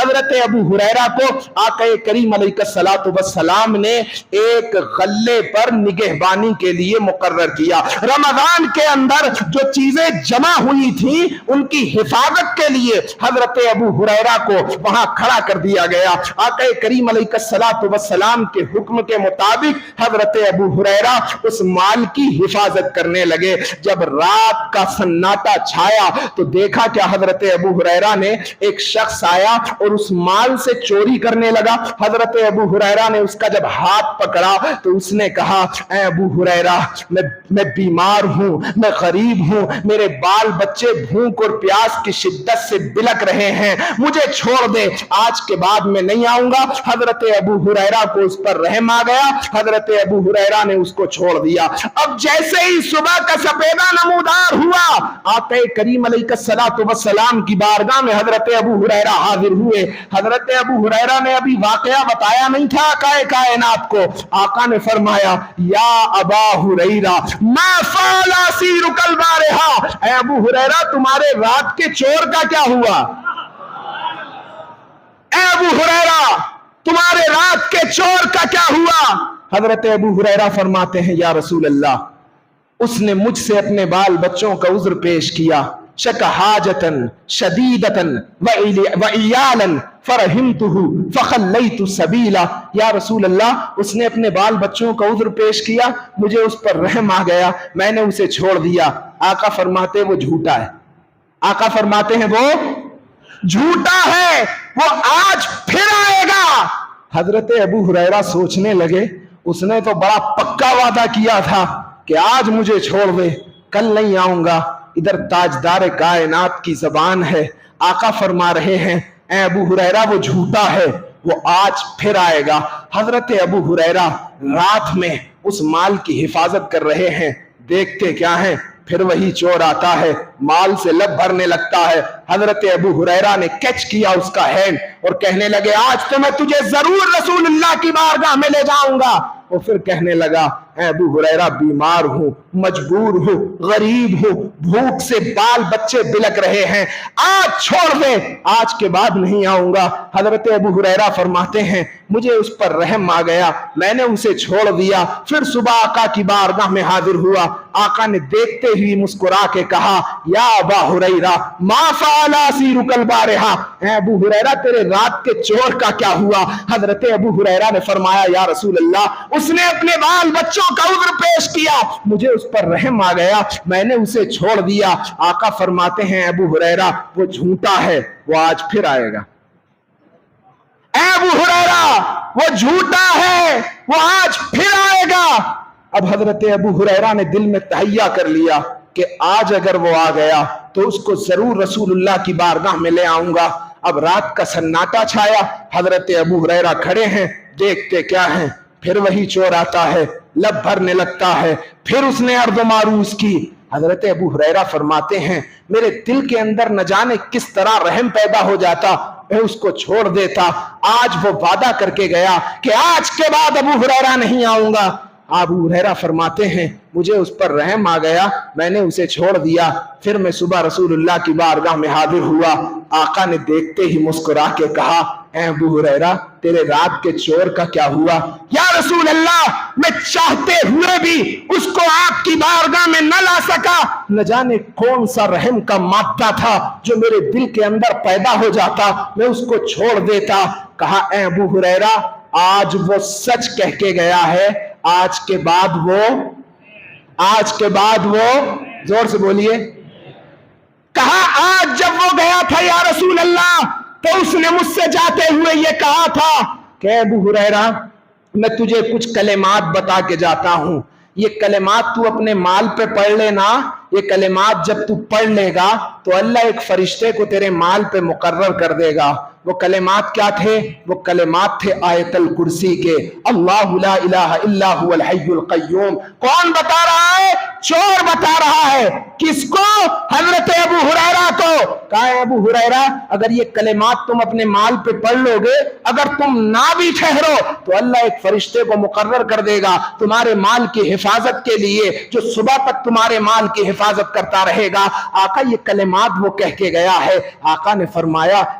حضرت ابو ہریرہ کو آقا کریم علیہ الصلوۃ والسلام نے ایک غلے پر نگہبانی کے لیے مقرر کیا. رمضان کے اندر جو چیزیں جمع ہوئی تھیں ان کی حفاظت کے لیے حضرت ابو ہریرہ کو وہاں کھڑا کر دیا گیا. آقا کریم علیہ الصلوۃ والسلام کے حکم کے مطابق حضرت ابو ہریرہ اس مال کی حفاظت کرنے لگے. جب رات کا سناٹا چھایا تو دیکھا کہ حضرت ابو ہریرہ نے ایک شخص آیا اور اس مال سے چوری کرنے لگا. حضرت ابو ہریرہ نے اس کا جب ہاتھ پکڑا تو اس نے کہا اے ابو ہریرہ میں بیمار ہوں, میں غریب ہوں, میرے بال بچے بھوک اور پیاس کی شدت سے بلک رہے ہیں, مجھے چھوڑ دے, آج کے بعد میں نہیں آؤں گا. حضرت ابو ہریرہ کو اس پر رحم آ گیا. حضرت ابو ہریرہ نے اس کو چھوڑ دیا. اب جیسے ہی صبح کا سپیدہ نمودار ہوا, آقا کریم علیہ الصلوۃ والسلام کی بارگاہ میں حضرت ابو ہریرہ حاضر ہوئے. حضرت ابو ہریرہ نے ابھی واقعہ بتایا نہیں تھا آقا کائنات کو. آقا نے فرمایا یا ابا ہریرہ ما فعل اسیرک البارحہ, اے ابو ہریرہ تمہارے رات کے چور کا کیا ہوا؟ اے ابو ہریرہ تمہارے رات کے چور کا کیا ہوا؟ حضرت ابو ہریرہ فرماتے ہیں یا رسول اللہ اس نے مجھ سے اپنے بال بچوں کا عذر پیش کیا, شک حاجتن شدیدتن وعیالا فرحمتہ فخلیت سبیلا. یا رسول اللہ اس نے اپنے بال بچوں کا عذر پیش کیا, مجھے اس پر رحم آ گیا, میں نے اسے چھوڑ دیا. آقا فرماتے وہ جھوٹا ہے. آقا فرماتے ہیں وہ جھوٹا ہے, وہ آج پھر آئے گا. حضرت ابو ہریرہ سوچنے لگے اس نے تو بڑا پکا وعدہ کیا تھا کہ آج مجھے چھوڑ دے, کل نہیں آؤں گا. ادھر تاجدار کائنات کی زبان ہے, آقا فرما رہے ہیں اے ابو ہریرہ وہ جھوٹا ہے, وہ آج پھر آئے گا. حضرت ابو ہریرہ رات میں اس مال کی حفاظت کر رہے ہیں. دیکھتے کیا ہیں, پھر وہی چور آتا ہے, مال سے لب بھرنے لگتا ہے. حضرت ابو ہریرہ نے کیچ کیا اس کا ہینڈ اور کہنے لگے آج تو میں تجھے ضرور رسول اللہ کی بارگاہ میں لے جاؤں گا. وہ پھر کہنے لگا اے ابو ہریرہ بیمار ہوں, مجبور ہوں, غریب ہوں, بھوک سے بال بچے بلک رہے ہیں, آج چھوڑ دے, آج کے بعد نہیں آؤں گا. حضرت ابو ہریرہ فرماتے ہیں مجھے اس پر رحم آ گیا, میں نے اسے چھوڑ دیا. پھر صبح آقا کی بارگاہ میں حاضر ہوا. آقا نے دیکھتے ہی مسکرا کے کہا یا ابا ہریرہ ما فعل اسیرک البارحہ, اے ابو ہریرہ تیرے رات کے چور کا کیا ہوا؟ حضرت ابو ہریرہ نے فرمایا یا رسول اللہ اس نے اپنے بال بچوں کا عذر پیش کیا, مجھے اس پر رحم آ گیا, میں نے اسے چھوڑ دیا. آقا فرماتے ہیں ابو ہریرہ وہ جھوٹا ہے, وہ آج پھر آئے گا. اے ابو ہریرہ وہ جھوٹا ہے, وہ آج پھر آئے گا. اب حضرت ابو ہریرہ نے دل میں تہیہ کر لیا کہ آج اگر وہ آ گیا تو اس کو ضرور رسول اللہ کی بارگاہ میں لے آؤں گا. اب رات کا سناٹا چھایا, حضرت ابو ہریرہ کھڑے ہیں, دیکھتے کیا ہیں, پھر وہی چور آتا ہے, لب بھرنے لگتا ہے, پھر اس نے عرض و معروض کی. حضرت ابو ہریرہ فرماتے ہیں میرے دل کے اندر نہ جانے کس طرح رحم پیدا ہو جاتا, میں اس کو چھوڑ دیتا. آج وہ وعدہ کر کے گیا کہ آج کے بعد ابو ہریرہ نہیں آؤں گا. ابو ہریرہ فرماتے ہیں مجھے اس پر رحم آ گیا, میں نے اسے چھوڑ دیا. پھر میں صبح رسول اللہ کی بارگاہ میں حاضر ہوا. آقا نے دیکھتے ہی مسکرا کے کہا اے ابو ہریرہ تیرے رات کے چور کا کیا ہوا؟ یا رسول اللہ میں چاہتے ہوئے بھی اس کو آپ کی بارگاہ میں نہ لا سکا. نہ جانے کون سا رحم کا مادہ تھا جو میرے دل کے اندر پیدا ہو جاتا, میں اس کو چھوڑ دیتا. کہا اے ابو ہریرہ آج وہ سچ کہہ کے گیا ہے, آج کے بعد وہ زور سے بولیے. کہا آج جب وہ گیا تھا یا رسول اللہ تو اس نے مجھ سے جاتے ہوئے یہ کہا تھا کہ ابو ہریرہ میں تجھے کچھ کلمات بتا کے جاتا ہوں, یہ کلمات تو اپنے مال پہ پڑھ لینا. یہ کلمات جب تو پڑھ لے گا تو اللہ ایک فرشتے کو تیرے مال پہ مقرر کر دے گا. وہ کلمات کیا تھے؟ وہ کلمات تھے آیت الکرسی کے, اللہ لا الہ الا هو الحی القیوم. کون بتا رہا ہے؟ چور بتا رہا ہے. کس کو؟ حضرت ابو ہریرہ کو. کہا ابو ہریرہ اگر یہ کلمات تم اپنے مال پہ پڑھ لو گے, اگر تم نہ بھی ٹھہرو تو اللہ ایک فرشتے کو مقرر کر دے گا تمہارے مال کی حفاظت کے لیے, جو صبح تک تمہارے مال کی حفاظت کرتا رہے گا. آقا یہ کلمات وہ کہہ کے گیا ہے. آقا نے فرمایا